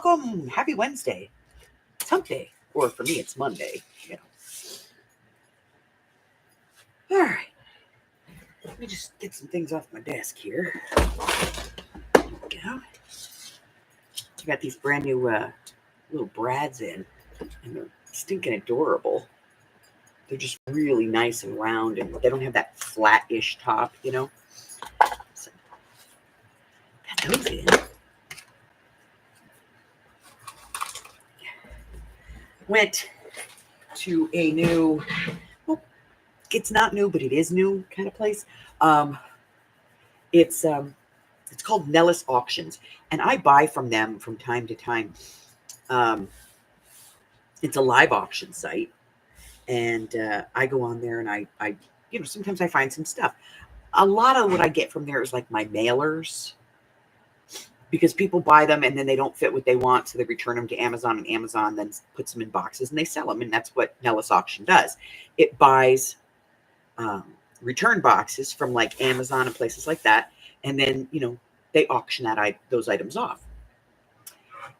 welcome. Happy Wednesday. It's hump day. Or for me, it's Monday. All right. Let me just get some things off my desk here. There we go. I got these brand new little brads in, and they're stinking adorable. They're just really nice and round, and they don't have that flat-ish top, So, got those in. Went to a new, well, it's not new, but it is new kind of place. It's called Nellis Auctions, and I buy from them from time to time. It's a live auction site, and I go on there and I sometimes I find some stuff. A lot of what I get from there is like my mailers, because people buy them and then they don't fit what they want, so they return them to Amazon, and Amazon then puts them in boxes and they sell them, and that's what Nellis Auction does. It buys return boxes from like Amazon and places like that, and then they auction those items off.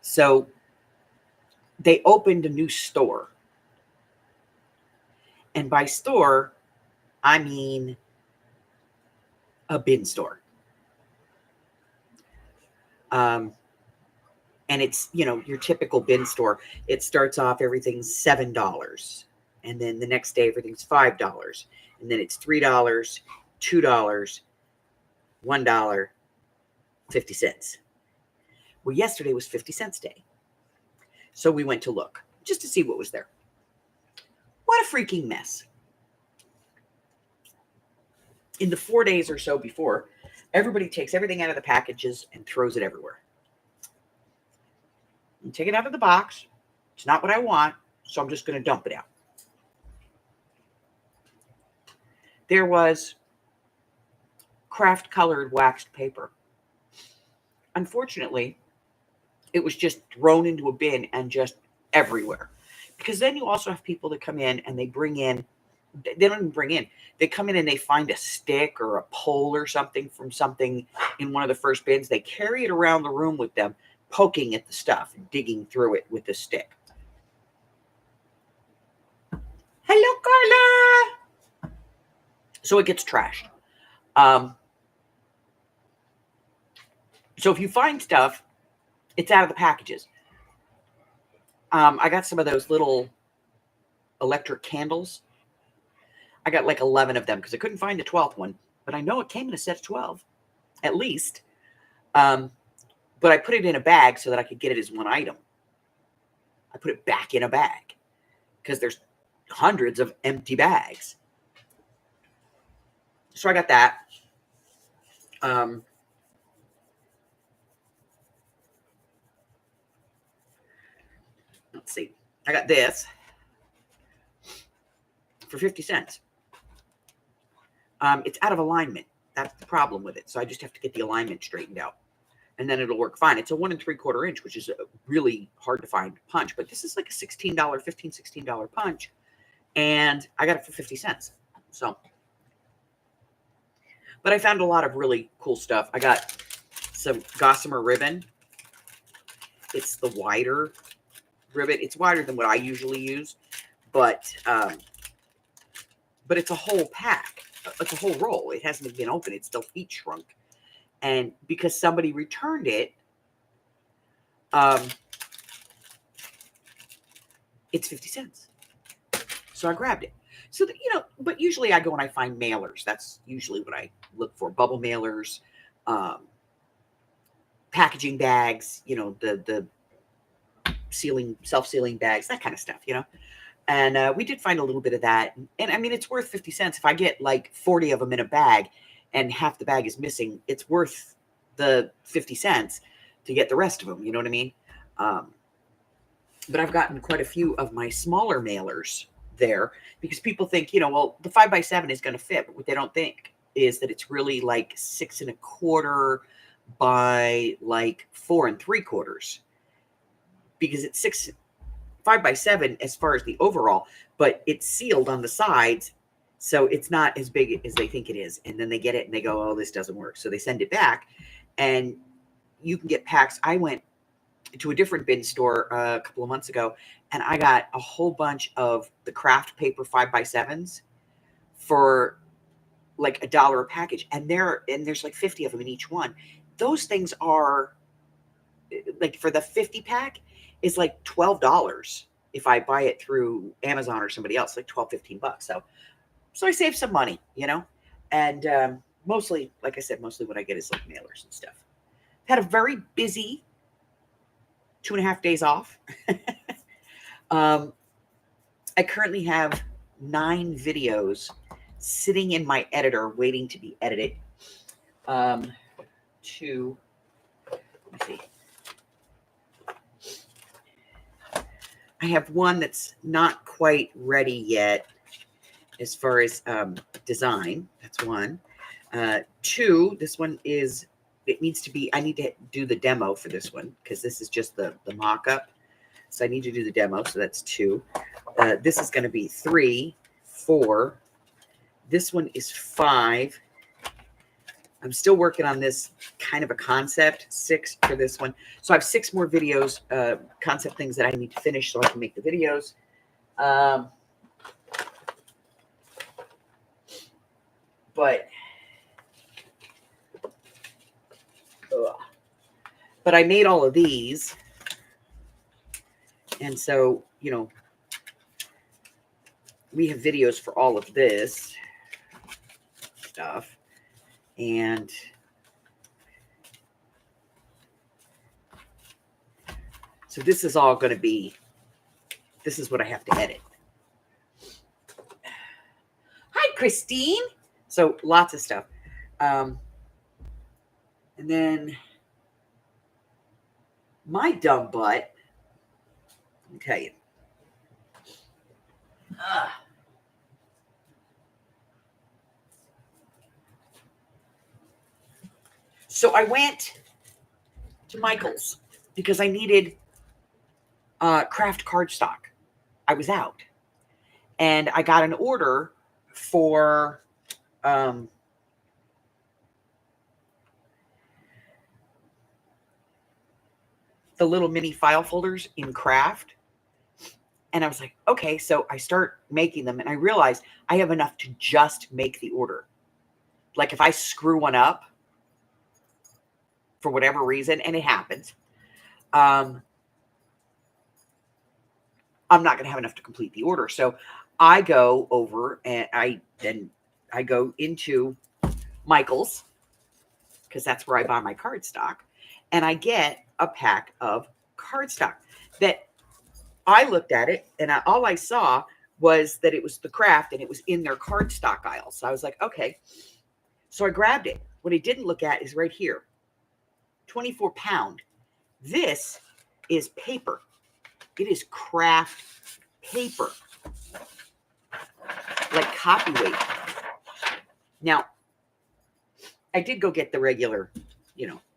So they opened a new store, and by store I mean a bin store. And it's, your typical bin store. It starts off, everything's $7. And then the next day, everything's $5. And then it's $3, $2, $1, 50 cents. Well, yesterday was 50 cents day. So we went to look just to see what was there. What a freaking mess. In the 4 days or so before, everybody takes everything out of the packages and throws it everywhere. And take it out of the box. It's not what I want, so I'm just going to dump it out. There was craft colored waxed paper. Unfortunately, it was just thrown into a bin and just everywhere. Because then you also have people that come in and they don't even bring in. They come in and they find a stick or a pole or something from something in one of the first bins. They carry it around the room with them, poking at the stuff and digging through it with the stick. Hello, Carla. So it gets trashed. So if you find stuff, it's out of the packages. I got some of those little electric candles. I got like 11 of them because I couldn't find a 12th one, but I know it came in a set of 12, at least. But I put it in a bag so that I could get it as one item. I put it back in a bag because there's hundreds of empty bags. So I got that. Let's see. I got this for 50 cents. It's out of alignment. That's the problem with it. So I just have to get the alignment straightened out, and then it'll work fine. It's a 1 3/4 inch, which is a really hard to find punch, but this is like a $16 punch, and I got it for 50 cents. So, but I found a lot of really cool stuff. I got some gossamer ribbon. It's the wider ribbon. It's wider than what I usually use, but it's a whole pack. It's a whole roll. It hasn't been open. It's still heat shrunk. And because somebody returned it, it's 50 cents. So I grabbed it. So, but usually I go and I find mailers. That's usually what I look for. Bubble mailers, packaging bags, the self-sealing bags, that kind of stuff, And we did find a little bit of that. And I mean, it's worth 50 cents. If I get like 40 of them in a bag and half the bag is missing, it's worth the 50 cents to get the rest of them. You know what I mean? But I've gotten quite a few of my smaller mailers there because people think, well, the 5x7 is going to fit. But what they don't think is that it's really like 6 1/4 by like 4 3/4, because it's 5x7 as far as the overall, but it's sealed on the sides, so it's not as big as they think it is. And then they get it and they go, oh, this doesn't work. So they send it back, and you can get packs. I went to a different bin store a couple of months ago, and I got a whole bunch of the craft paper 5x7s for like $1 a package, and there's like 50 of them in each one. Those things are like, for the 50 pack is like $12 if I buy it through Amazon or somebody else, like 12, $15. So I save some money, and mostly, like I said, mostly what I get is like mailers and stuff. Had a very busy 2.5 days off. I currently have 9 videos sitting in my editor waiting to be edited. Let me see. I have one that's not quite ready yet as far as design. That's one. 2, this one is, it needs to be, I need to do the demo for this one because this is just the mock-up. So I need to do the demo. So that's 2. This is going to be 3, 4. This one is 5. I'm still working on this kind of a concept. 6 for this one. So I have 6 more videos, concept things that I need to finish so I can make the videos. But I made all of these. And so, we have videos for all of this stuff. And so this is all going to be, this is what I have to edit. Hi, Christine. So lots of stuff. And then my dumb butt, let me tell you. So I went to Michael's because I needed craft cardstock. I was out. And I got an order for the little mini file folders in craft. And I was like, okay, so I start making them and I realized I have enough to just make the order. Like if I screw one up for whatever reason, and it happens, I'm not going to have enough to complete the order. So I go over and I go into Michael's because that's where I buy my cardstock, and I get a pack of cardstock that I looked at it, and all I saw was that it was the craft and it was in their cardstock aisle. So I was like, okay. So I grabbed it. What I didn't look at is right here, 24 pound. This is paper. It is craft paper, like copyweight. Now, I did go get the regular,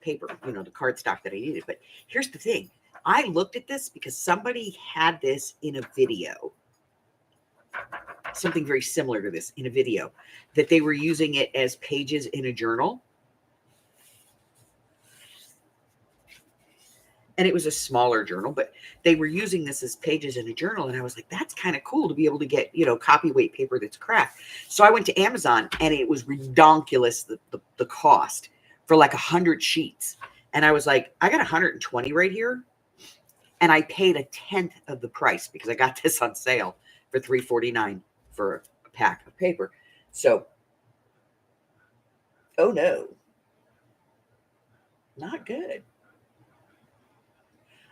paper, the cardstock that I needed. But here's the thing. I looked at this because somebody had this in a video, something very similar to this in a video, that they were using it as pages in a journal. And it was a smaller journal, but they were using this as pages in a journal. And I was like, that's kind of cool to be able to get, copyweight paper that's craft. So I went to Amazon and it was redonkulous, the cost for like 100 sheets. And I was like, I got 120 right here. And I paid 1/10 of the price because I got this on sale for $3.49 for a pack of paper. So, oh no, not good.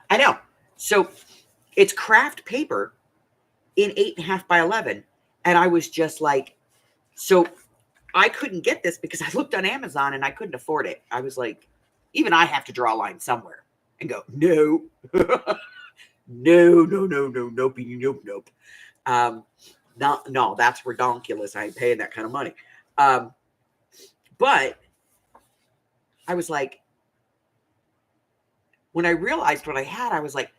I know. So it's craft paper in 8.5 by 11. And I was just like, so I couldn't get this because I looked on Amazon and I couldn't afford it. I was like, even I have to draw a line somewhere and go, no, nope. No, that's redonkulous. I ain't paying that kind of money. But I was like, when I realized what I had, I was like,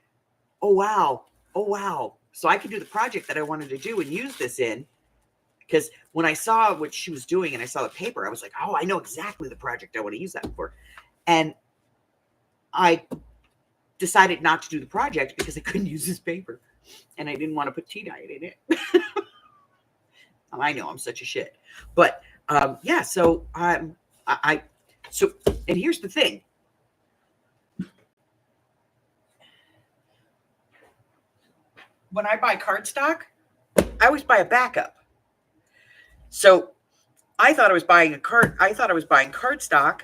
oh, wow. So I could do the project that I wanted to do and use this in. Because when I saw what she was doing and I saw the paper, I was like, oh, I know exactly the project I want to use that for. And I decided not to do the project because I couldn't use this paper. And I didn't want to put tea dye in it. I know I'm such a shit. But yeah, so and here's the thing. When I buy cardstock, I always buy a backup. So I thought I was buying cardstock.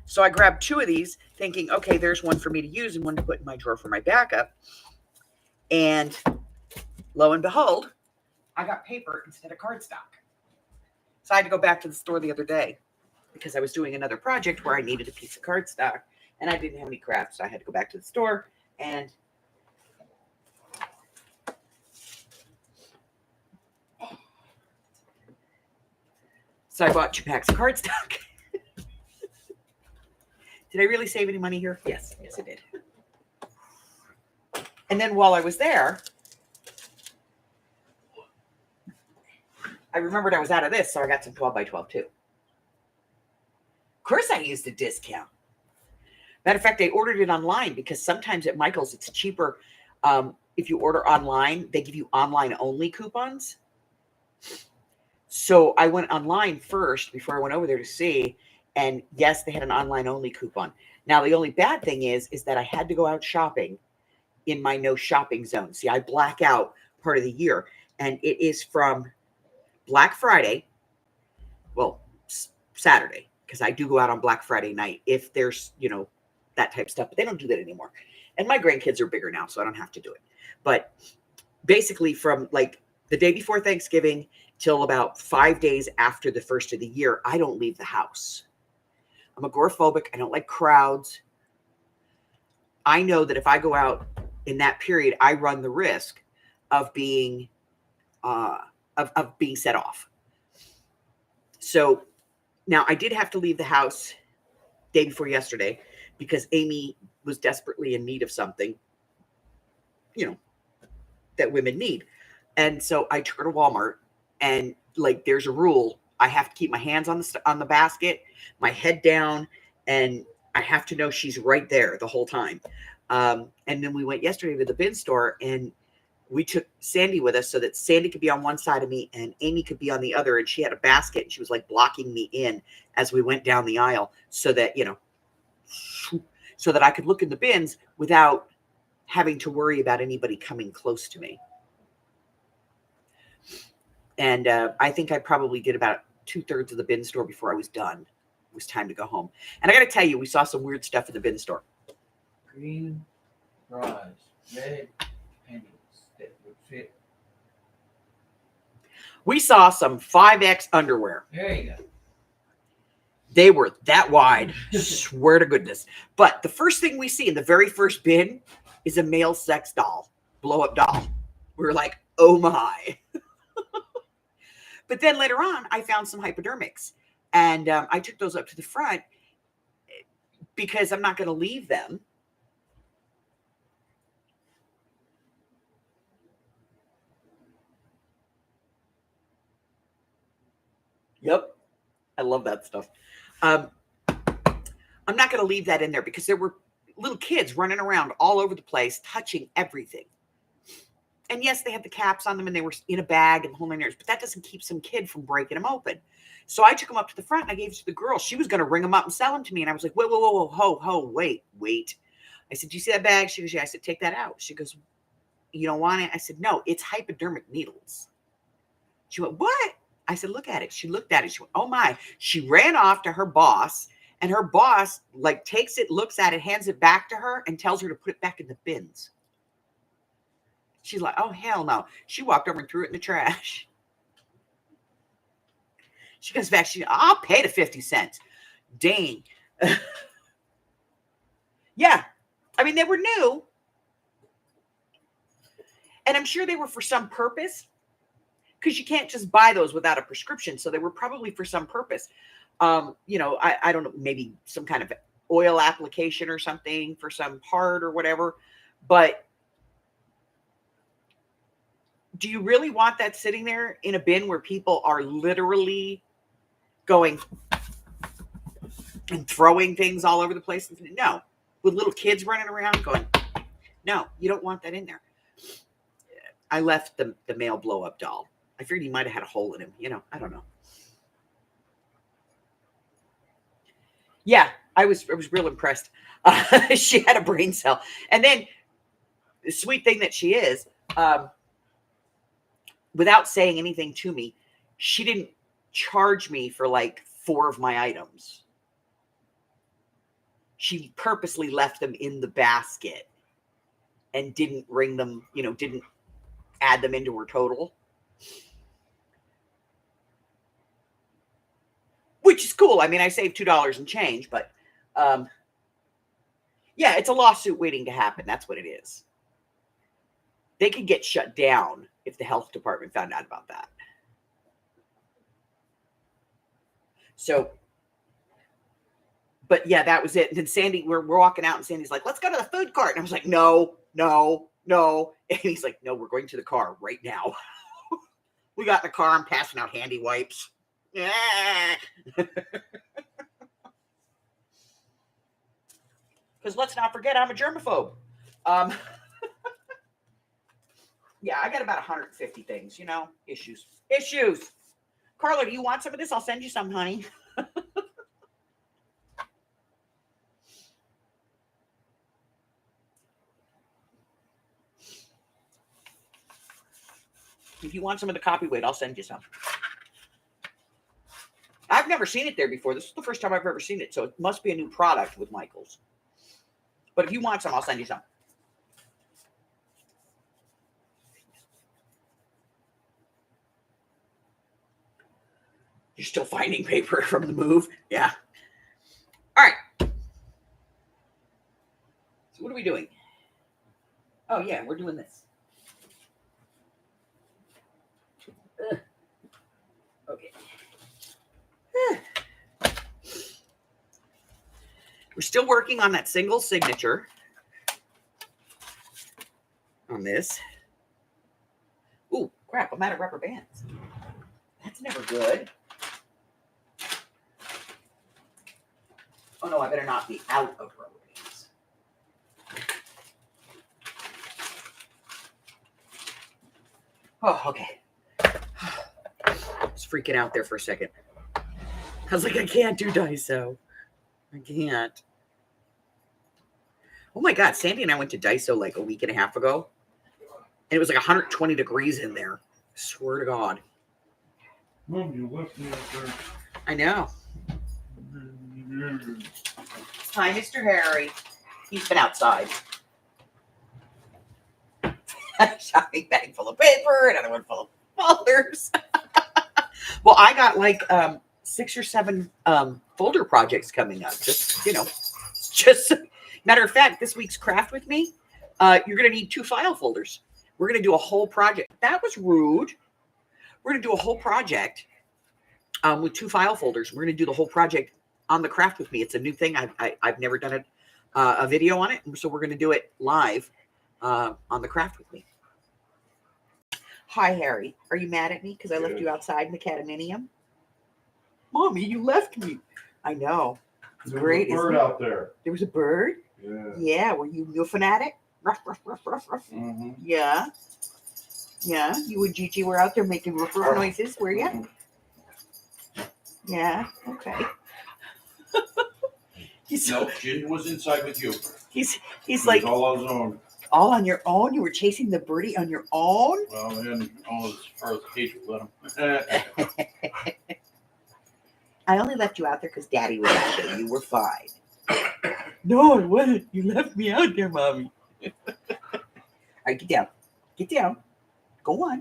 So I grabbed 2 of these thinking, okay, there's one for me to use and one to put in my drawer for my backup. And lo and behold, I got paper instead of cardstock. So I had to go back to the store the other day because I was doing another project where I needed a piece of cardstock and I didn't have any crafts. So I had to go back to the store and so I bought 2 packs of cardstock. Did I really save any money here? Yes, I did. And then while I was there, I remembered I was out of this, so I got some 12 by 12 too. Of course I used a discount. Matter of fact, I ordered it online because sometimes at Michael's it's cheaper. If you order online, they give you online only coupons. So I went online first before I went over there to see. And yes, they had an online only coupon. Now, the only bad thing is that I had to go out shopping in my no shopping zone. See, I black out part of the year. And it is from Black Friday, well, Saturday, because I do go out on Black Friday night if there's, that type of stuff. But they don't do that anymore. And my grandkids are bigger now, so I don't have to do it. But basically from like the day before Thanksgiving till about 5 days after the first of the year, I don't leave the house. I'm agoraphobic. I don't like crowds. I know that if I go out in that period, I run the risk of being being set off. So now I did have to leave the house day before yesterday because Amy was desperately in need of something, that women need. And so I took her to Walmart and like, there's a rule. I have to keep my hands on the basket, my head down, and I have to know she's right there the whole time. And then we went yesterday to the bin store and we took Sandy with us so that Sandy could be on one side of me and Amy could be on the other. And she had a basket and she was like blocking me in as we went down the aisle so that, so that I could look in the bins without having to worry about anybody coming close to me. And I think I probably did about 2/3 of the bin store before I was done. It was time to go home. And I got to tell you, we saw some weird stuff in the bin store. Green bras, red pennies that would fit. We saw some 5X underwear. There you go. They were that wide. Swear to goodness. But the first thing we see in the very first bin is a male sex doll, blow-up doll. We were like, oh my. But then later on, I found some hypodermics. And I took those up to the front because I'm not going to leave them. Yep. I love that stuff. I'm not going to leave that in there because there were little kids running around all over the place, touching everything. And yes, they had the caps on them and they were in a bag and holding theirs, but that doesn't keep some kid from breaking them open. So I took them up to the front and I gave it to the girl. She was going to ring them up and sell them to me. And I was like, whoa, wait. I said, do you see that bag? She goes, yeah. I said, take that out. She goes, you don't want it? I said, no, it's hypodermic needles. She went, what? I said, look at it. She looked at it. She went, oh my. She ran off to her boss and her boss like takes it, looks at it, hands it back to her and tells her to put it back in the bins. She's like, oh, hell no. She walked over and threw it in the trash. She comes back. I'll pay the 50 cents. Dang. Yeah. I mean, they were new. And I'm sure they were for some purpose. Because you can't just buy those without a prescription. So they were probably for some purpose. I don't know, maybe some kind of oil application or something for some part or whatever. But do you really want that sitting there in a bin where people are literally going and throwing things all over the place? No. with little kids running around going, no, you don't want that in there. I left the male blow-up doll. I figured he might have had a hole in him. You know, I don't know. Yeah, I was real impressed. She had a brain cell. And then the sweet thing that she is, without saying anything to me, she didn't charge me for like 4 of my items. She purposely left them in the basket and didn't ring them, you know, didn't add them into her total. Which is cool. I mean, I saved $2 and change, but yeah, it's a lawsuit waiting to happen. That's what it is. They could get shut down if the health department found out about that. So, but yeah, that was it. And then Sandy, we're walking out and Sandy's like, let's go to the food court. And I was like, no. And he's like, no, we're going to the car right now. We got in the car. I'm passing out handy wipes. Yeah. Because let's not forget, I'm a germaphobe. Yeah, I got about 150 things, you know, issues. Carla, do you want some of this? I'll send you some, honey. If you want some of the copyright, I'll send you some. I've never seen it there before. This is the first time I've ever seen it, so it must be a new product with Michael's. But if you want some, I'll send you some. You're still finding paper from the move? Yeah. All right. So what are we doing? Oh, yeah, we're doing this. Okay. We're still working on that single signature on this. Ooh, crap, I'm out of rubber bands. That's never good. Oh, no, I better not be out of rubber bands. Oh, okay. I was freaking out there for a second. I was like, I can't do Daiso. I can't. Oh my God, Sandy and I went to Daiso like a week and a half ago. And it was like 120 degrees in there. I swear to God. Mom, you left me out there. I know. Hi, Mr. Harry. He's been outside. A shopping bag full of paper, another one full of folders. Well, I got like 6 or 7 folder projects coming up. Just, you know, matter of fact, this week's craft with me, you're going to need 2 file folders. We're going to do a whole project. That was rude. We're going to do a whole project with 2 file folders. We're going to do the whole project on the craft with me. It's a new thing. I've never done a video on it. So we're going to do it live on the craft with me. Hi, Harry. Are you mad at me because I left you outside in the condominium? Mommy, you left me. I know. It's great. There was a bird out there. There was a bird? Yeah. Yeah. Were you goofing at it? Ruff, ruff, ruff, ruff, ruff. Mm-hmm. Yeah. Yeah. You and Gigi were out there making ruff, ruff noises, were you? Mm-hmm. Yeah. Okay. No, Gigi was inside with you. He's like all on his own. All on your own? You were chasing the birdie on your own? Well, and all as far as the cage would let him. I only left you out there because Daddy was out there. You were fine. No, I wasn't. You left me out there, Mommy. All right, get down. Get down. Go on.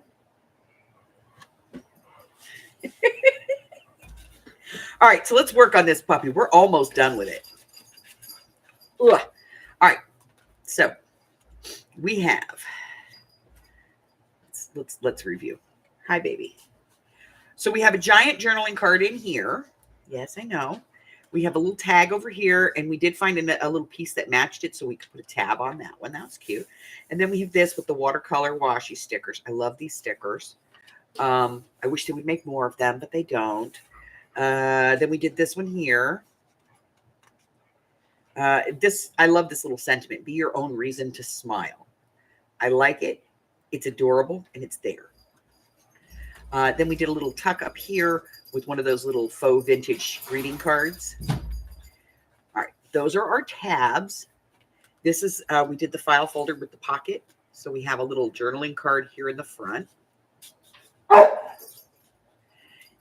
All right, so let's work on this puppy. We're almost done with it. Ugh. All right, so we have. Let's review. Hi, baby. So we have a giant journaling card in here. Yes, I know. We have a little tag over here, and we did find a little piece that matched it, so we could put a tab on that one. That was cute. And then we have this with the watercolor washi stickers. I love these stickers. I wish they would make more of them, but they don't. Then we did this one here. I love this little sentiment. Be your own reason to smile. I like it. It's adorable and it's there. Then we did a little tuck up here with one of those little faux vintage greeting cards. All right, those are our tabs. This is, we did the file folder with the pocket. So we have a little journaling card here in the front.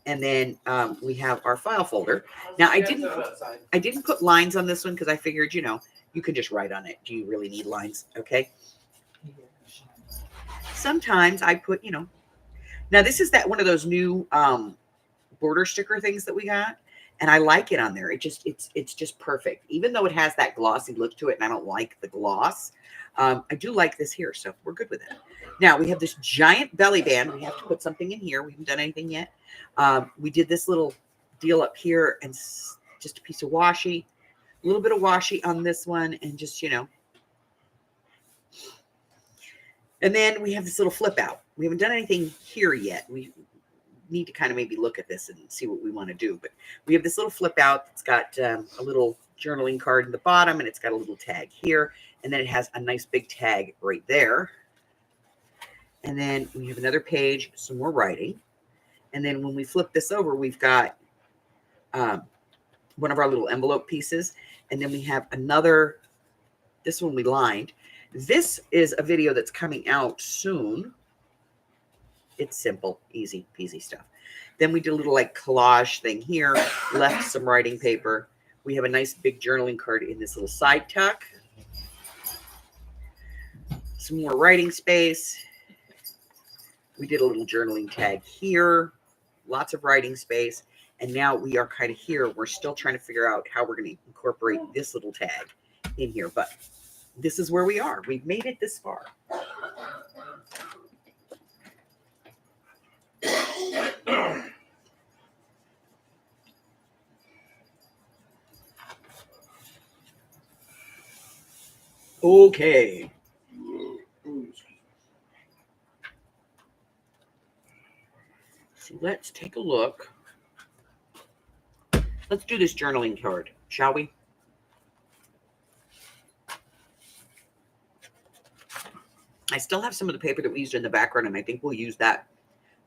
And then we have our file folder. Now I didn't put lines on this one because I figured, you can just write on it. Do you really need lines? Okay. Sometimes I put, now this is one of those new border sticker things that we got. And I like it on there. It's just perfect. Even though it has that glossy look to it and I don't like the gloss, I do like this here. So we're good with it. Now we have this giant belly band. We have to put something in here. We haven't done anything yet. We did this little deal up here and just a piece of washi, a little bit of washi on this one and just, And then we have this little flip out. We haven't done anything here yet. We need to kind of maybe look at this and see what we want to do. But we have this little flip out. It's got a little journaling card in the bottom and it's got a little tag here. And then it has a nice big tag right there. And then we have another page, some more writing. And then when we flip this over, we've got one of our little envelope pieces. And then we have another, this one we lined. This is a video that's coming out soon. It's simple, easy peasy stuff. Then we did a little like collage thing here, left some writing paper. We have a nice big journaling card in this little side tuck. Some more writing space. We did a little journaling tag here, lots of writing space. And now we are kind of here. We're still trying to figure out how we're going to incorporate this little tag in here. But this is where we are. We've made it this far. Okay. So let's take a look. Let's do this journaling card, shall we? I still have some of the paper that we used in the background, and I think we'll use that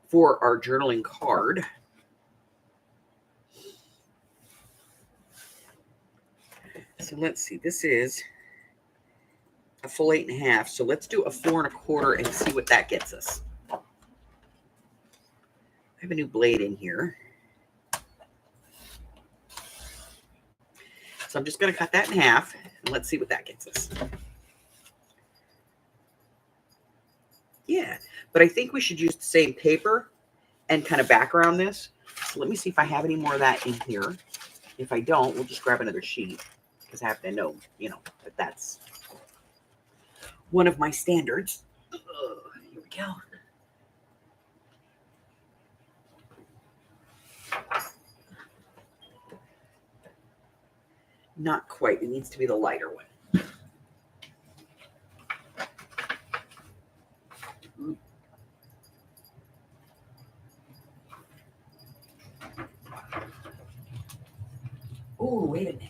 for our journaling card. So let's see. This is a full 8.5. So let's do a 4 1/4 and see what that gets us. I have a new blade in here. So I'm just going to cut that in half and let's see what that gets us. Yeah, but I think we should use the same paper and kind of background this. So let me see if I have any more of that in here. If I don't, we'll just grab another sheet because I have to know, that that's one of my standards. Here we go. Not quite. It needs to be the lighter one. Oh, wait a minute.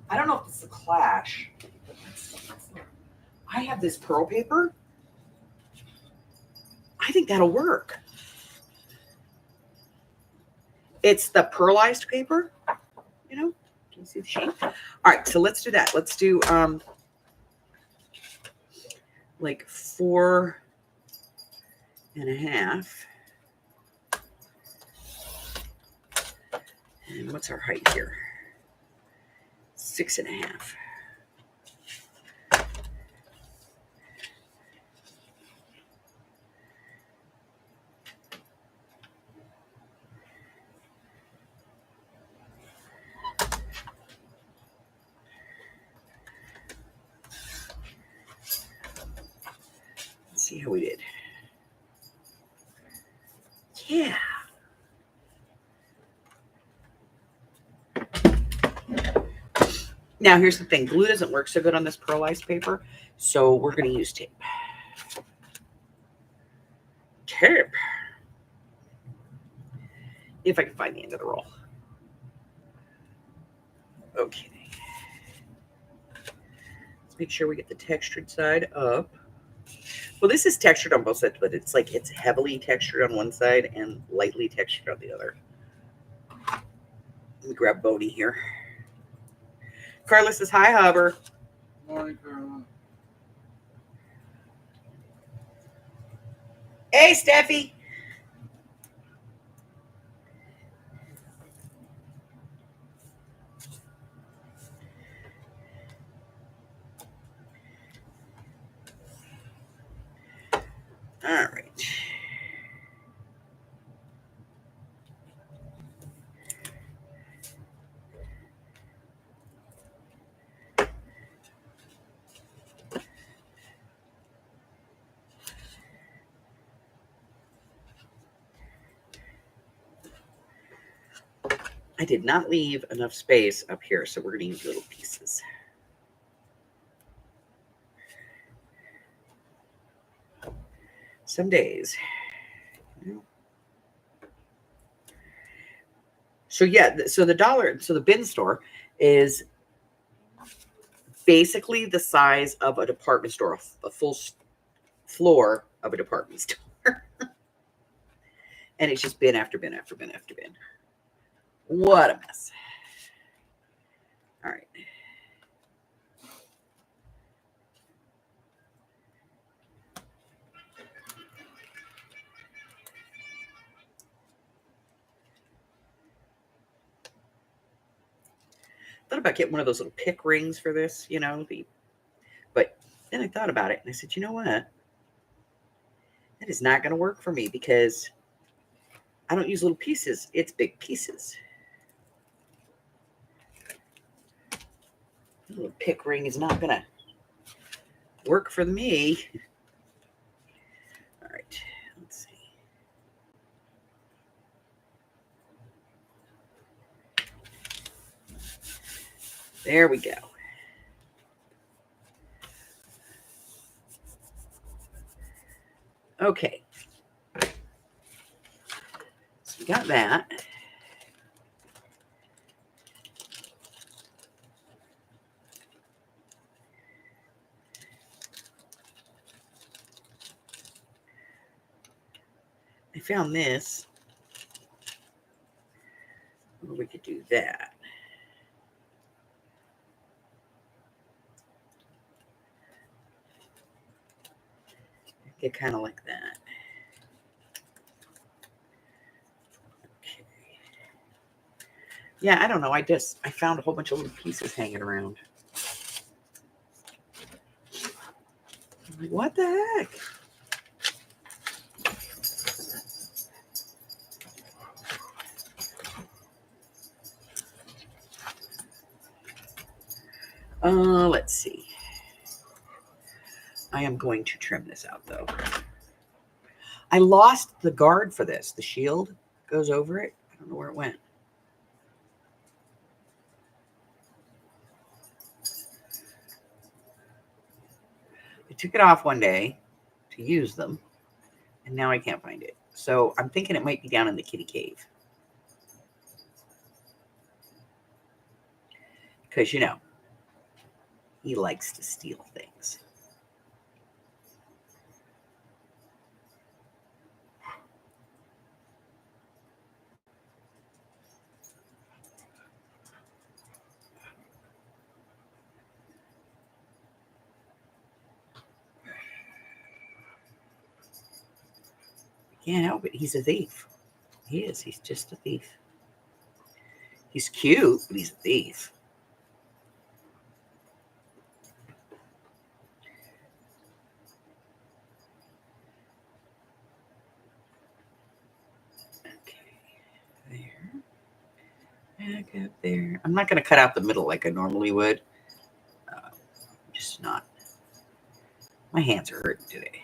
I don't know if it's a clash. I have this pearl paper. I think that'll work. It's the pearlized paper, Can you see the sheet? All right, so let's do that. Let's do like 4 1/2. And what's our height here? 6 1/2. Let's see how we did. Yeah. Now, here's the thing. Glue doesn't work so good on this pearlized paper, so we're going to use tape. Tape. if I can find the end of the roll. Okay. Let's make sure we get the textured side up. Well, this is textured on both sides, but it's like it's heavily textured on one side and lightly textured on the other. Let me grab Boney here. Carla says, hi, Hubber. Morning, Carla. Hey, Steffi. All right. I did not leave enough space up here, so we're going to use little pieces. Some days. So yeah, so the bin store is basically the size of a department store, a full floor of a department store. And it's just bin after bin after bin after bin. What a mess. All right. Thought about getting one of those little pick rings for this, but then I thought about it and I said, you know what? That is not going to work for me because I don't use little pieces. It's big pieces. A little pick ring is not going to work for me. All right. Let's see. There we go. Okay. So we got that. I found this. We could do that. Get kind of like that. Okay. Yeah, I don't know. I found a whole bunch of little pieces hanging around. I'm like, what the heck? Let's see. I am going to trim this out, though. I lost the guard for this. The shield goes over it. I don't know where it went. I took it off one day to use them, and now I can't find it. So I'm thinking it might be down in the kitty cave. Because, he likes to steal things. Can't help it. He's a thief. He is. He's just a thief. He's cute, but he's a thief. Back up there. I'm not going to cut out the middle like I normally would. Just not. My hands are hurting today.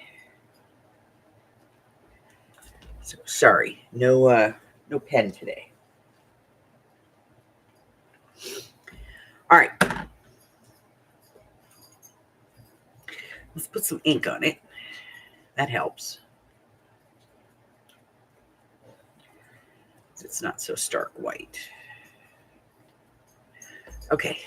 So sorry. No pen today. All right. Let's put some ink on it. That helps. it's not so stark white. Okay.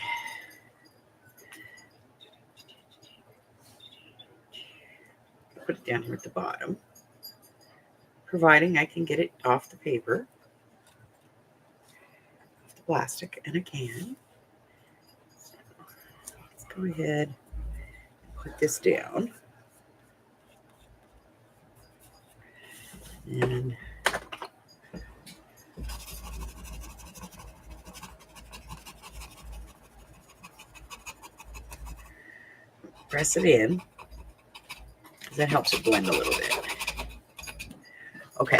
Put it down here at the bottom, providing I can get it off the paper, off the plastic, and I can. So let's go ahead and put this down. And press it in. That helps it blend a little bit. Okay.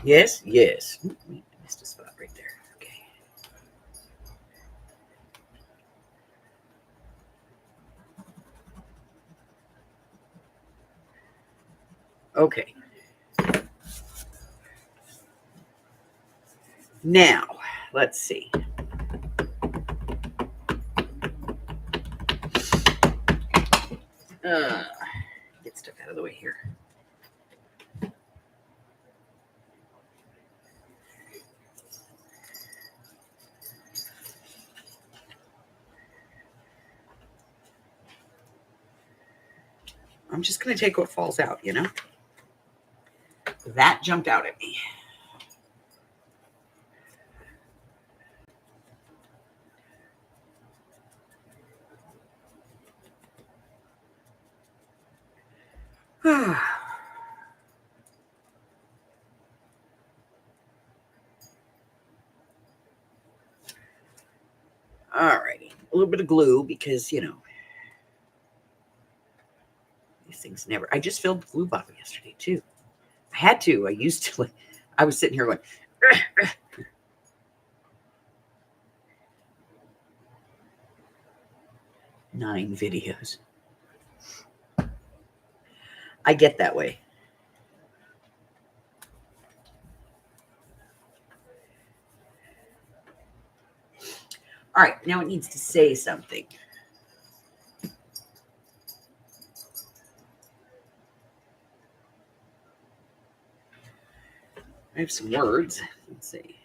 Yes, yes. I missed a spot right there. Okay. Okay. Now, let's see. Get stuff out of the way here. I'm just going to take what falls out, you know? That jumped out at me. Alrighty. A little bit of glue because, you know, these things never. I just filled the glue bottle yesterday, too. I had to. I used to. I was sitting here going, 9 videos. I get that way. All right, now it needs to say something. I have some words. Let's see.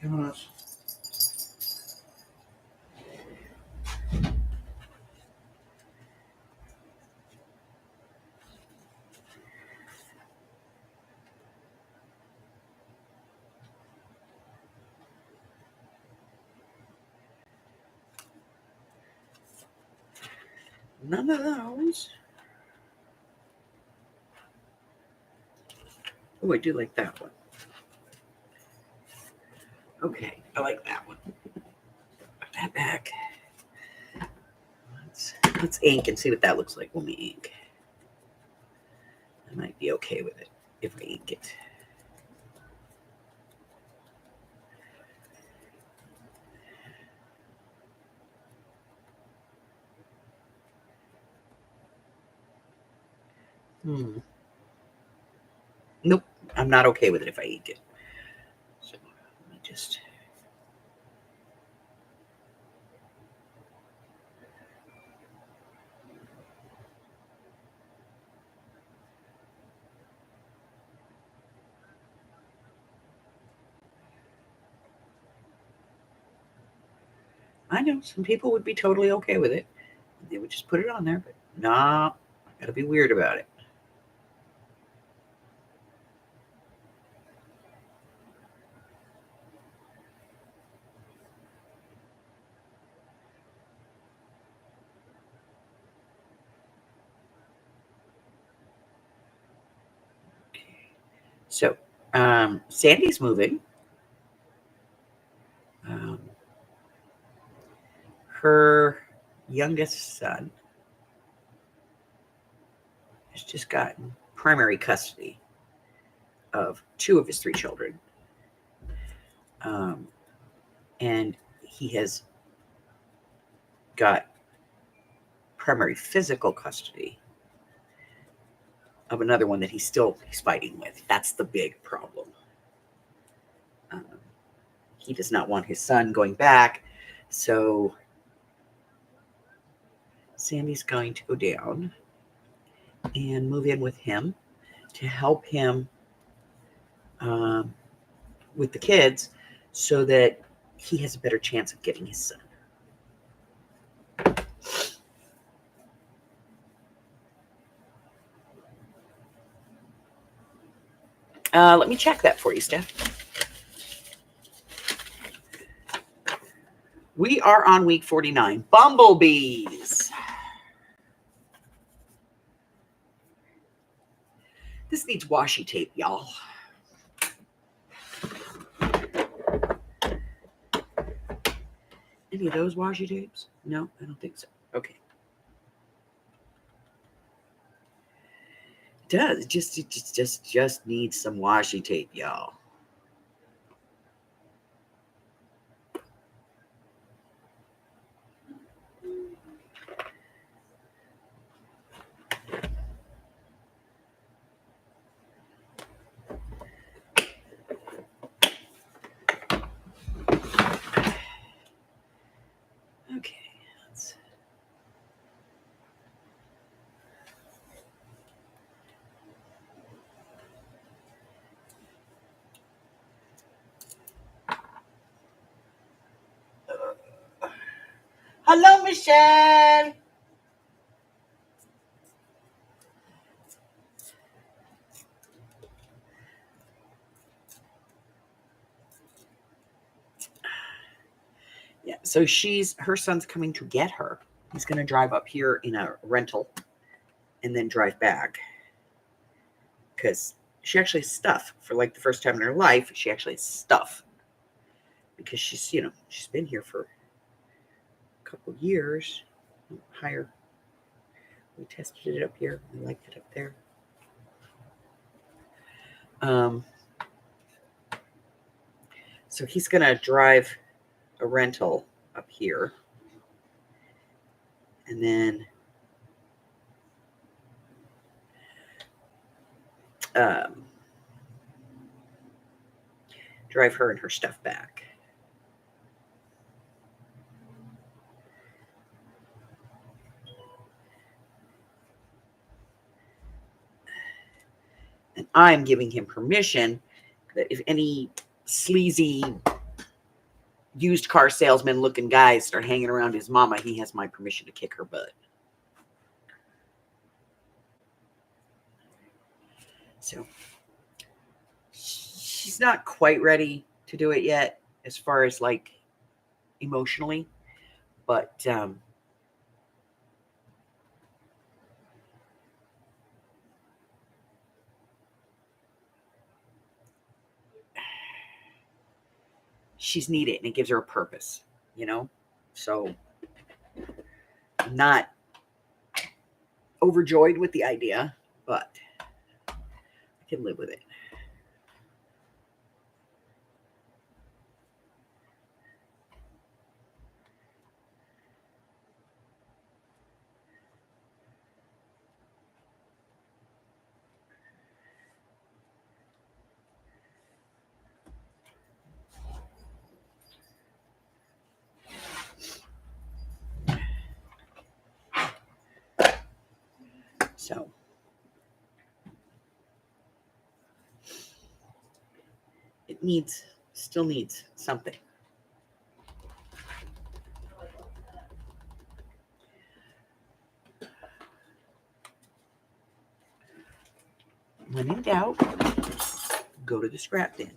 Come on. None of those. Oh, I do like that one. Okay, I like that one. Put that back. Let's ink and see what that looks like when we ink. I might be okay with it if I ink it. Nope, I'm not okay with it if I ink it. So let me just. I know some people would be totally okay with it. They would just put it on there, but nah, I gotta be weird about it. So, Sandy's moving. Her youngest son has just gotten primary custody of 2 of his 3 children. And he has got primary physical custody of another one that he's fighting with. That's the big problem. He does not want his son going back, so Sandy's going to go down and move in with him to help him with the kids so that he has a better chance of getting his son. Let me check that for you, Steph. We are on week 49. Bumblebees. This needs washi tape, y'all. Any of those washi tapes? No, I don't think so. Okay. It does. It just needs some washi tape, y'all. Okay. Hello, Michelle. Yeah, so her son's coming to get her. He's going to drive up here in a rental and then drive back. Because she actually has stuff. For like the first time in her life, she actually has stuff. Because she's been here for a couple years. Higher. We tested it up here. I liked it up there. So he's going to drive a rental up here. And then drive her and her stuff back. And I'm giving him permission that if any sleazy used car salesman looking guys start hanging around his mama, he has my permission to kick her butt. So she's not quite ready to do it yet as far as like emotionally, but she's needed and it gives her a purpose, so I'm not overjoyed with the idea, but I can live with it. So it still needs something. When in doubt, go to the scrap bin.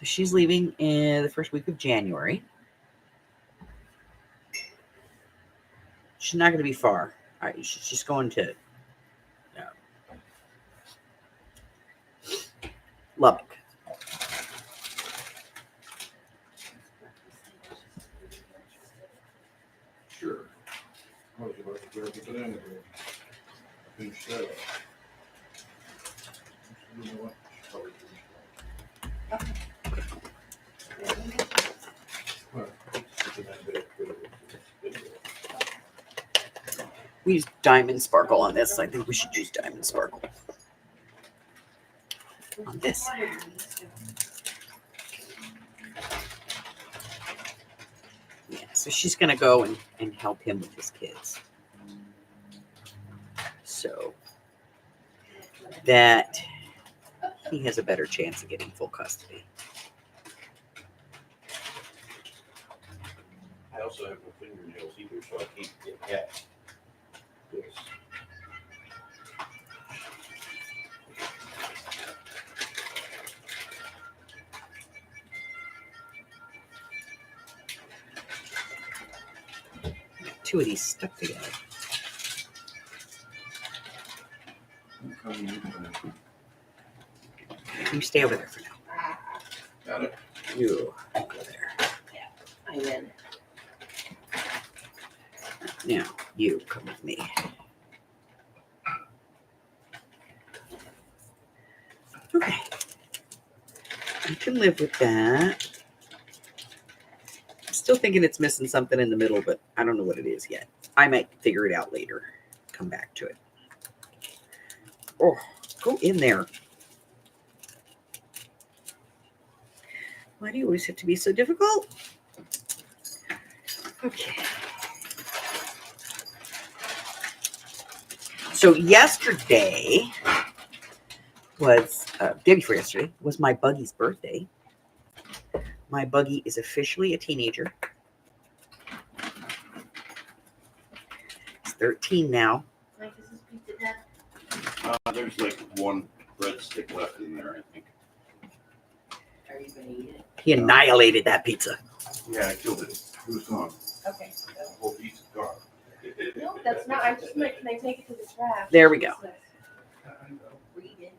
she's leaving in the first week of January. She's not going to be far. All right, she's just going to Lubbock. Sure. Oh, you like to grab it anyway. Finish that up. You know what? Probably finish that. Well, it's in that bit, We use Diamond Sparkle on this. I think we should use Diamond Sparkle on this. Yeah, so she's going to go and help him with his kids. So that he has a better chance of getting full custody. I also have no fingernails either, so I can't get past this. Two of these stuck together. You stay over there for now. Got it. You go there. I'm in. Now you come with me. Okay. I can live with that. I'm still thinking it's missing something in the middle, but I don't know what it is yet. I might figure it out later. Come back to it. Oh, go in there. Why do you always have to be so difficult? Okay. So yesterday was, day before yesterday, was my buggy's birthday. My buggy is officially a teenager. He's 13 now. Mike, is this pizza done? There's like one breadstick left in there, I think. Are you gonna eat it? He annihilated that pizza. Yeah, I killed it. It was gone. Okay. So. The whole piece is gone. No, that's not. I just meant, can I take it to the trash? There we go. Read into it.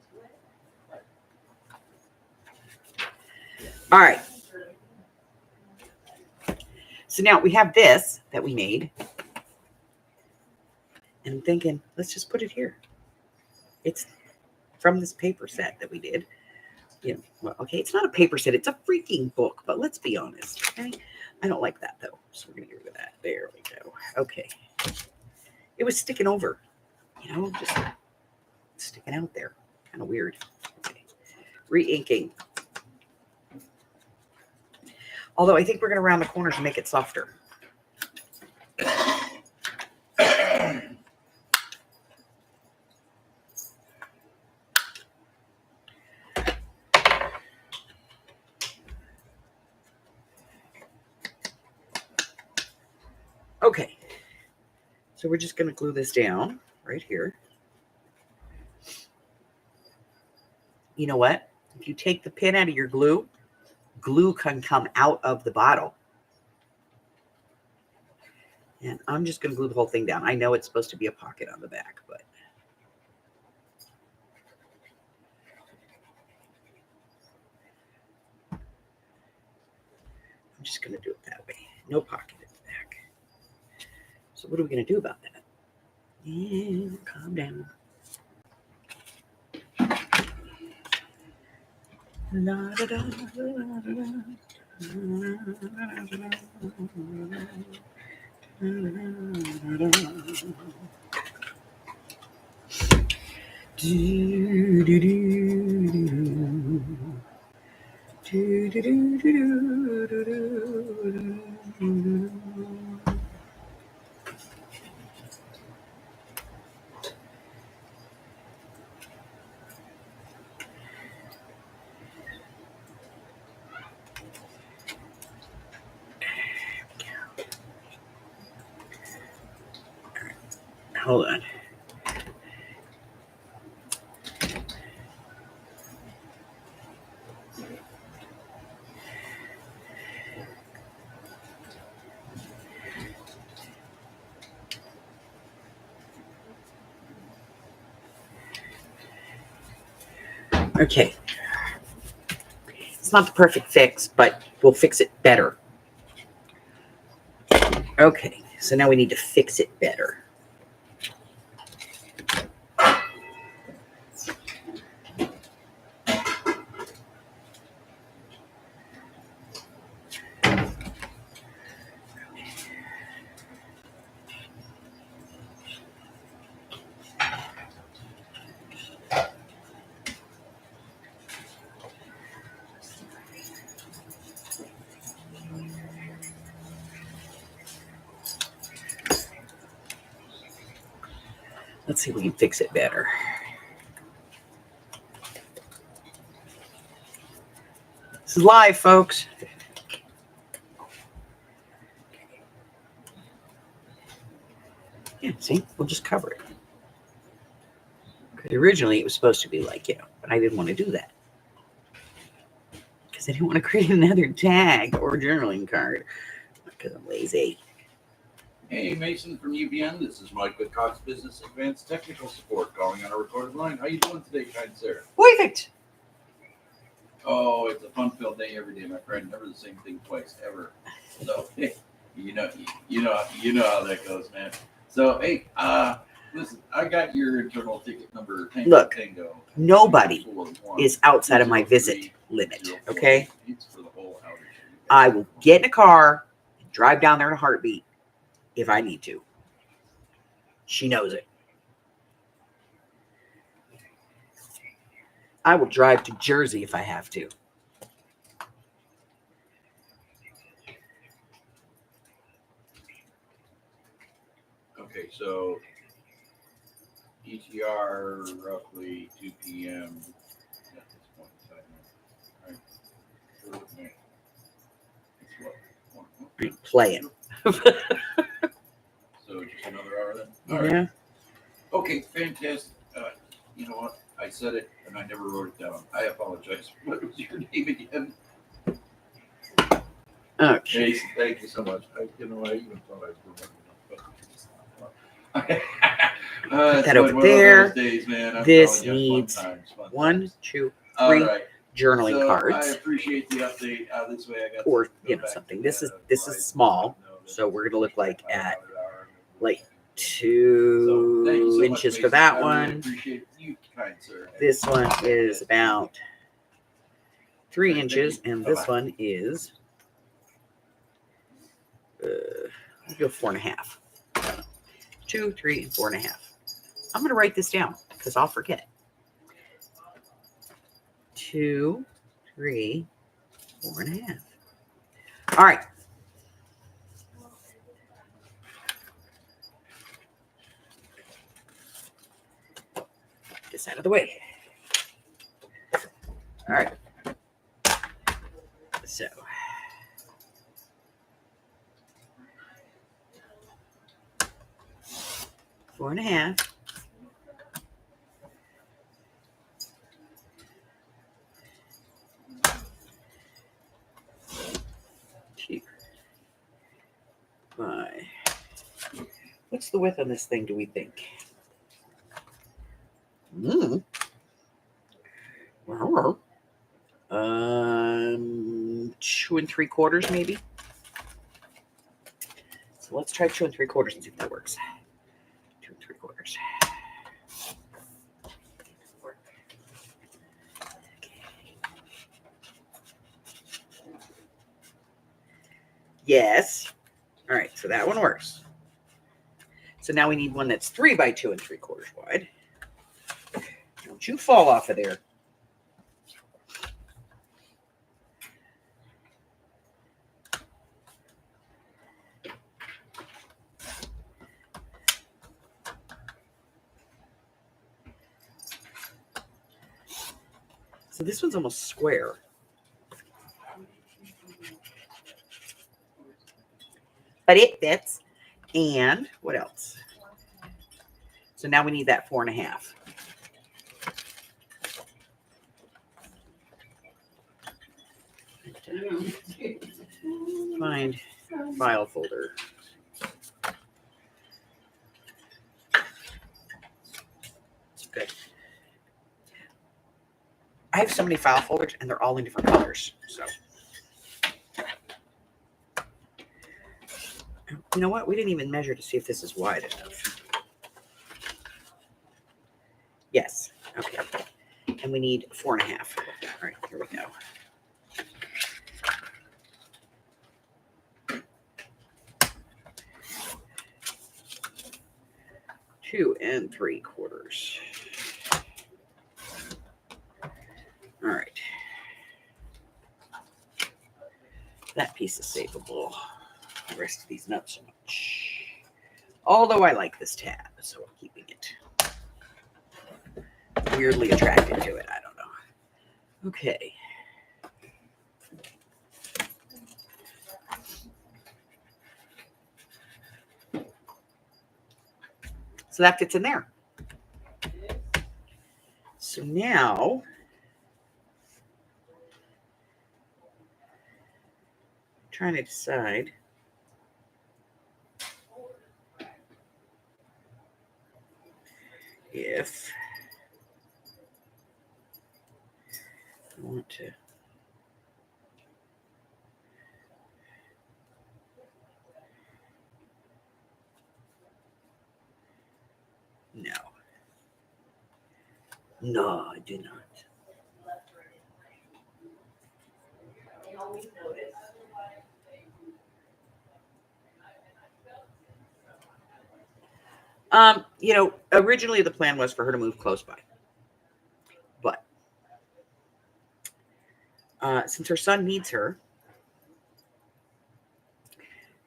All right. So now we have this that we made. And I'm thinking, let's just put it here. It's from this paper set that we did. You know, well, okay, it's not a paper set, it's a freaking book, but let's be honest, okay? I don't like that though. So we're gonna get rid of that. There we go. Okay. It was sticking over, you know, just sticking out there. Kind of weird. Okay. Re-inking. Although I think we're gonna round the corners and make it softer. Okay, so we're just going to glue this down right here. You know what? If you take the pin out of your glue, glue can come out of the bottle. And I'm just going to glue the whole thing down. I know it's supposed to be a pocket on the back, but I'm just going to do it that way. No pocket at the back. So what are we going to do about that? Yeah, calm down. La, da, da, da, da, da. Hold on. Okay. It's not the perfect fix, but we'll fix it better. Okay, so now we need to fix it better. Let's see if we can fix it better. This is live, folks. Yeah, see, we'll just cover it. Because originally it was supposed to be like, but I didn't want to do that. Because I didn't want to create another tag or journaling card. Because I'm lazy. Hey, Mason from UBN. This is Mike with Cox Business Advanced Technical Support calling on a recorded line. How you doing today, kind sir? Perfect. Oh, it's a fun-filled day every day, my friend. Never the same thing twice, ever. So, hey, you know how that goes, man. So, hey, listen, I got your internal ticket number. Tango, Look, Tango, nobody is outside of my visit limit, okay? It's for the whole outage. I will get in a car and drive down there in a heartbeat if I need to. She knows it. I will drive to Jersey if I have to. Okay, so ETR roughly 2 p.m. at this point in time. All right. Bear with me. It's what? Playing. So just another hour then? All right. Yeah. Okay, fantastic. You know what? I said it and I never wrote it down. I apologize. What was your name again? Okay. Jason, thank you so much. I even thought I was Put that over there. Days, man. This needs fun 1, times. 2, 3 All right. journaling So I cards. appreciate the update. This way I got Or to go back something. to This is Verizon small, that so we're gonna look like it's at like 2 thank you so much, inches for Mason. that I really one. appreciate you, kind sir. This one is about 3 Thank inches, you. and this Bye-bye. one is I'll go 4.5. 2, 3, and 4.5. I'm gonna write this down because I'll forget. 2, 3, 4.5. All right. This out of the way. All right. So. Four and a half. Two. 5. What's the width on this thing, do we think? 2 3/4 maybe. So let's try 2 3/4 and see if that works. 2 3/4. Yes. All right, so that one works. So now we need one that's 3 by 2 3/4 wide. Don't you fall off of there. So this one's almost square. But it fits. And what else? So now we need that 4.5. Find file folder. Okay. I have so many file folders and they're all in different colors. So, you know what? We didn't even measure to see if this is wide enough. Yes. Okay. And we need 4.5. All right, here we go. 2 3/4. All right. That piece is savable. The rest of these not so much. Although I like this tab, so I'm keeping it. Weirdly attracted to it. I don't know. Okay. So that fits in there. So now, trying to decide if I want to. No. No, I do not. Originally the plan was for her to move close by. But since her son needs her,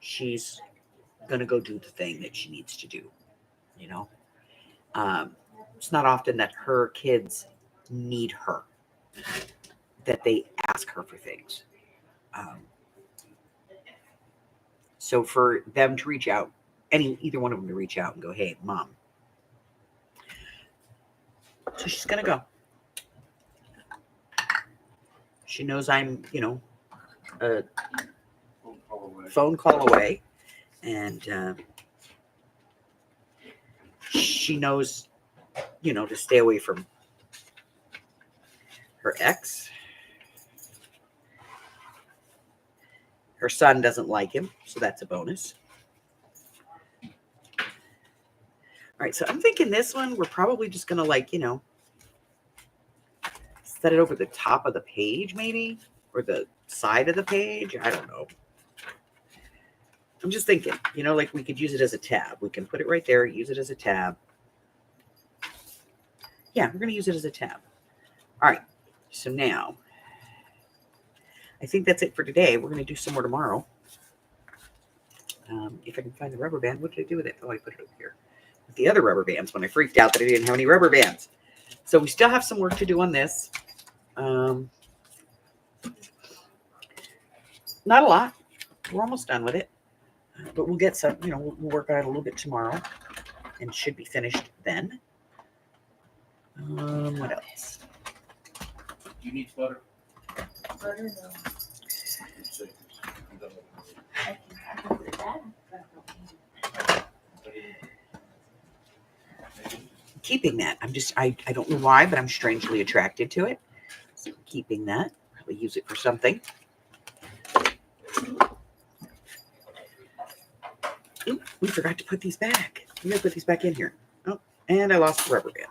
she's going to go do the thing that she needs to do, you know. It's not often that her kids need her, that they ask her for things. So for them to reach out, either one of them to reach out and go, hey, Mom. So she's going to go. She knows I'm, a phone call away. And she knows, to stay away from her ex. Her son doesn't like him, so that's a bonus. All right, so I'm thinking this one, we're probably just going to set it over the top of the page maybe, or the side of the page. I don't know. I'm just thinking, we could use it as a tab. We can put it right there, use it as a tab. Yeah, we're going to use it as a tab. All right, so now, I think that's it for today. We're going to do some more tomorrow. If I can find the rubber band, what did I do with it? Oh, I put it over here. With the other rubber bands when I freaked out that I didn't have any rubber bands. So we still have some work to do on this. Not a lot. We're almost done with it. But we'll get some, we'll work on it a little bit tomorrow. And should be finished then. What else? You need butter? Butter, no. I can put it back. Keeping that. I don't know why, but I'm strangely attracted to it. So keeping that. Probably use it for something. Ooh, we forgot to put these back. We gotta put these back in here. Oh, and I lost the rubber band.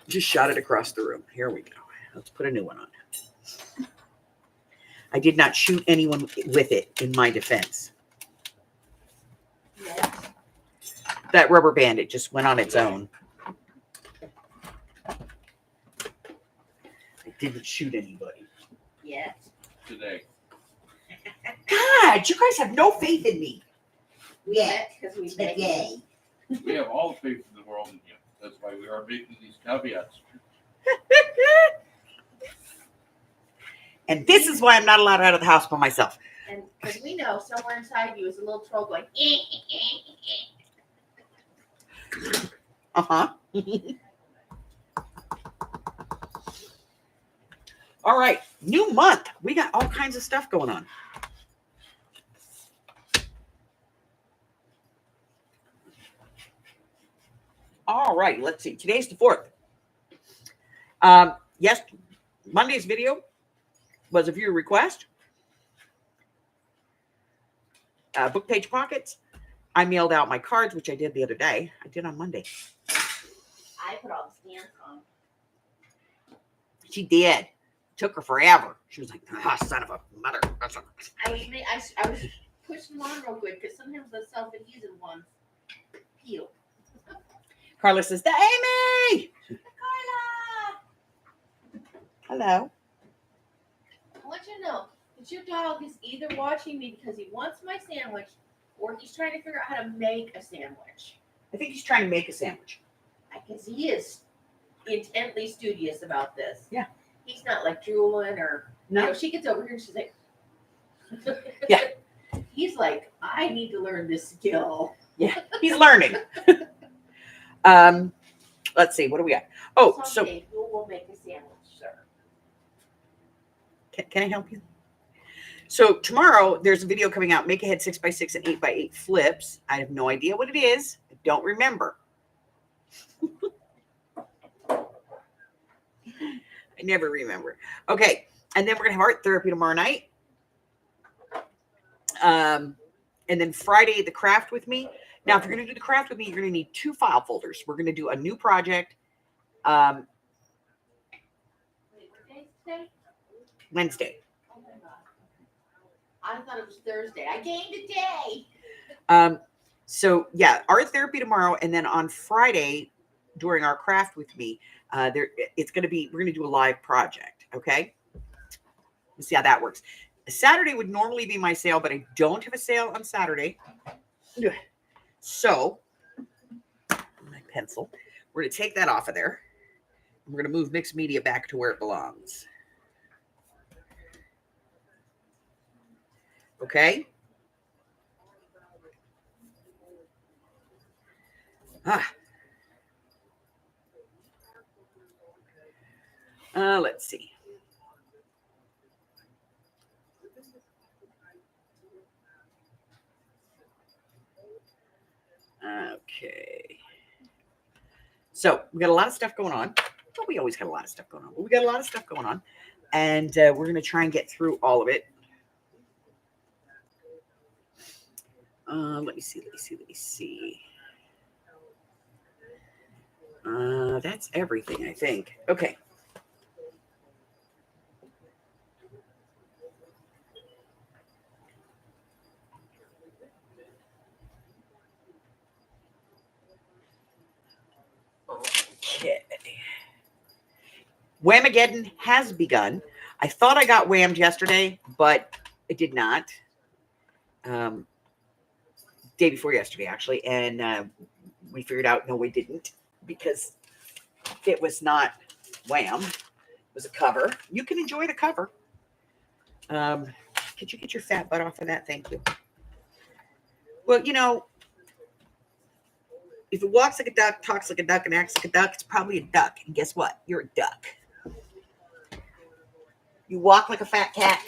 Just shot it across the room. Here we go. Let's put a new one on. I did not shoot anyone with it in my defense. Yes. That rubber band, it just went on its own. I didn't shoot anybody. Yes. Today. God, you guys have no faith in me. Yes, because we make Yay. We have all the faith in the world in you. That's why we are making these caveats. And this is why I'm not allowed out of the house by myself. And because we know somewhere inside you is a little troll going, Uh-huh. All right. New month. We got all kinds of stuff going on. All right. Let's see. Today's the 4th. yes, Monday's video was a viewer request. Book page pockets. I mailed out my cards, which I did the other day. I did on Monday. I put all the stamps on. She did. Took her forever. She was like, son of a mother. I was pushing them on real quick because sometimes the self-adhesive ones peel. Carla says, the Amy! Carla! Hello. I want you to know that your dog is either watching me because he wants my sandwich or he's trying to figure out how to make a sandwich. I think he's trying to make a sandwich. Because he is intently studious about this. Yeah. He's not like drooling or, No. she gets over here and she's like, Yeah. He's like, I need to learn this skill. Yeah, he's learning. Let's see, what do we got? Oh, Someday you will make a sandwich, sir. Can I help you? So tomorrow there's a video coming out, make ahead 6x6 and 8x8 flips. I have no idea what it is. I don't remember. I never remember. Okay. And then we're going to have art therapy tomorrow night. And then Friday, the craft with me. Now, if you're going to do the craft with me, you're going to need 2 file folders. We're going to do a new project. Wait, what day is today? Wednesday. Oh my God. I thought it was Thursday. I gained a day. So yeah, art therapy tomorrow. And then on Friday, during our craft with me, we're going to do a live project. Okay. Let's see how that works. Saturday would normally be my sale, but I don't have a sale on Saturday. So my pencil, we're going to take that off of there. We're going to move mixed media back to where it belongs. Okay. Let's see. Okay. So we got a lot of stuff going on. Well, we always got a lot of stuff going on. But we got a lot of stuff going on. And we're going to try and get through all of it. Let me see. That's everything, I think. Okay. Okay. Whamageddon has begun. I thought I got whammed yesterday, but I did not. Day before yesterday, actually. And we figured out, no, we didn't, because it was not wham. It was a cover. You can enjoy the cover. Could you get your fat butt off of that? Thank you. Well, you know, if it walks like a duck, talks like a duck, and acts like a duck, it's probably a duck. And guess what? You're a duck. You walk like a fat cat.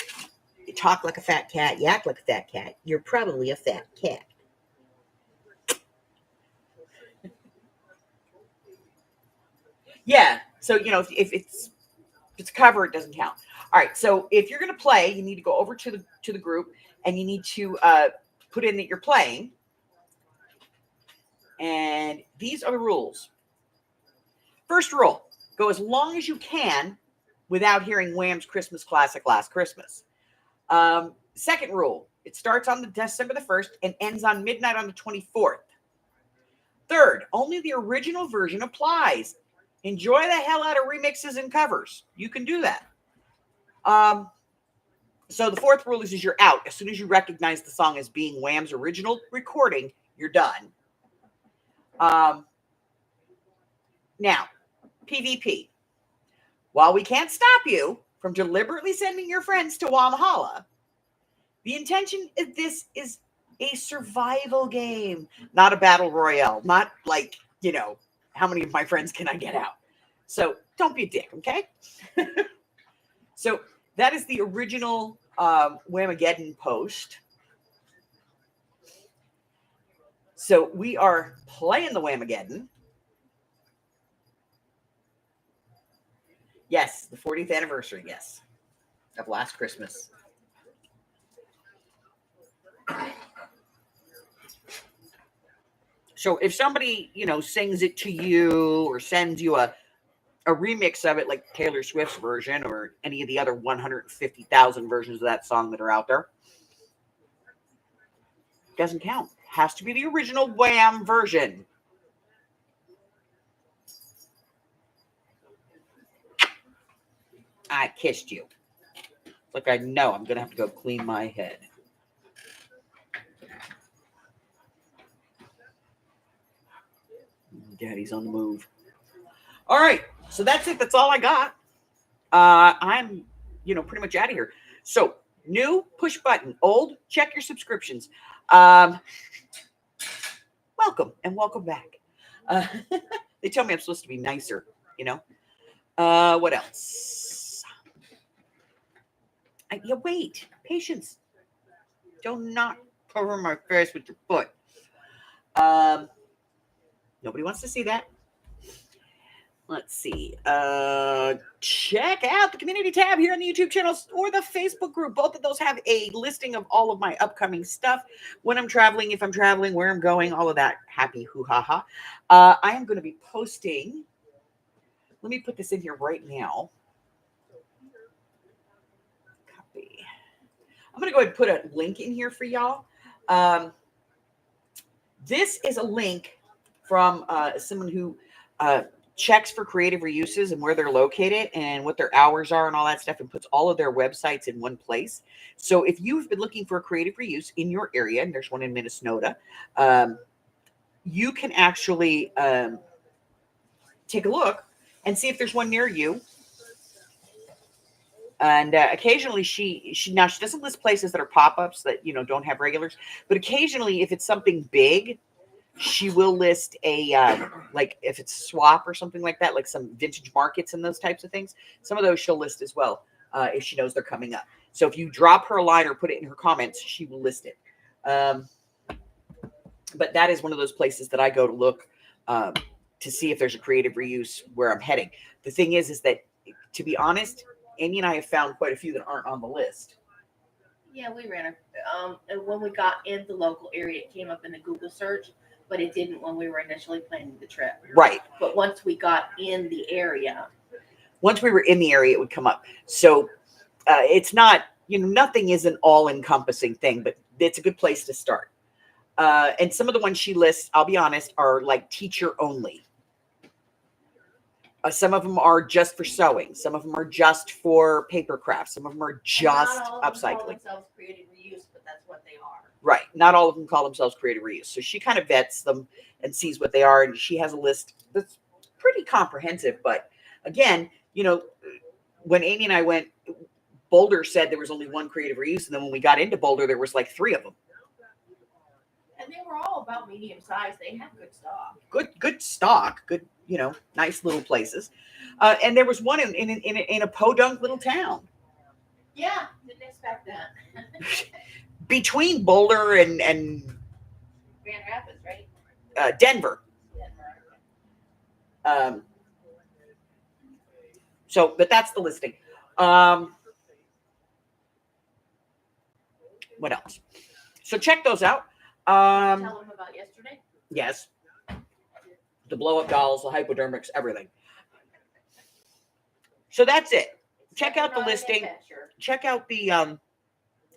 You talk like a fat cat. You act like a fat cat. You're probably a fat cat. Yeah. So, you know, if it's a cover, it doesn't count. All right. So if you're going to play, you need to go over to the group and you need to put in that you're playing. And these are the rules. First rule, go as long as you can without hearing Wham's Christmas classic Last Christmas. Second rule, it starts on December the 1st and ends on midnight on the 24th. Third, only the original version applies. Enjoy the hell out of remixes and covers. You can do that. So the fourth rule is you're out. As soon as you recognize the song as being Wham's original recording, you're done. Now, PvP. While we can't stop you from deliberately sending your friends to Walhalla, the intention of this is a survival game, not a battle royale. Not like, you know, how many of my friends can I get out? So don't be a dick, okay? So that is the original Whamageddon post. So we are playing the Whamageddon. Yes. 40th anniversary, yes, of Last Christmas. So if somebody, sings it to you or sends you a remix of it, like Taylor Swift's version or any of the other 150,000 versions of that song that are out there, doesn't count. Has to be the original Wham version. I kissed you. It's like I know I'm going to have to go clean my head. Daddy's on the move. All right. So that's it. That's all I got. I'm, pretty much out of here. So new, push button. Old, check your subscriptions. Welcome and welcome back. They tell me I'm supposed to be nicer, What else? Wait. Patience. Do not cover my face with your foot. Nobody wants to see that. Let's see. Check out the community tab here on the YouTube channel or the Facebook group. Both of those have a listing of all of my upcoming stuff. When I'm traveling, if I'm traveling, where I'm going, all of that. Happy hoo-ha-ha. I am going to be posting. Let me put this in here right now. Copy. I'm going to go ahead and put a link in here for y'all. This is a link from someone who checks for creative reuses and where they're located and what their hours are and all that stuff, and puts all of their websites in one place. So if you've been looking for a creative reuse in your area, and there's one in Minnesota, you can actually take a look and see if there's one near you. And occasionally she doesn't list places that are pop-ups that, don't have regulars, but occasionally if it's something big, she will list a, like if it's swap or something like that, like some vintage markets and those types of things. Some of those she'll list as well if she knows they're coming up. So if you drop her a line or put it in her comments, she will list it. But that is one of those places that I go to look to see if there's a creative reuse where I'm heading. The thing is that, to be honest, Amy and I have found quite a few that aren't on the list. Yeah, we ran and when we got in the local area, it came up in the Google search, but it didn't when we were initially planning the trip. Right. But once we got in the area. Once we were in the area, it would come up. So it's not, nothing is an all-encompassing thing, but it's a good place to start. And some of the ones she lists, I'll be honest, are like teacher only. Some of them are just for sewing. Some of them are just for paper crafts. Some of them are just upcycling. Not all of them call themselves creative reuse, but that's what they are. Right. Not all of them call themselves creative reuse. So she kind of vets them and sees what they are. And she has a list that's pretty comprehensive. But again, when Amy and I went, Boulder said there was only one creative reuse. And then when we got into Boulder, there was like 3 of them. And they were all about medium size. They have good stock. Good stock. Good, nice little places. And there was one in a podunk little town. Yeah, didn't expect that. Between Boulder and Grand Rapids, right? Denver. So, but that's the listing. What else? So check those out. Tell them about yesterday. Yes. The blow-up dolls, the hypodermics, everything. So that's it. Check out the listing. Check out the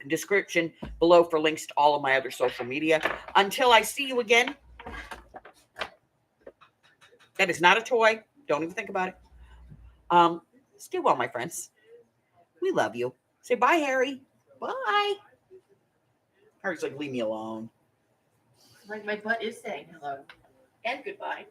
description below for links to all of my other social media. Until I see you again, that is not a toy. Don't even think about it. Stay well, my friends. We love you. Say bye, Harry. Bye. Harry's like, leave me alone. Like my butt is saying hello and goodbye.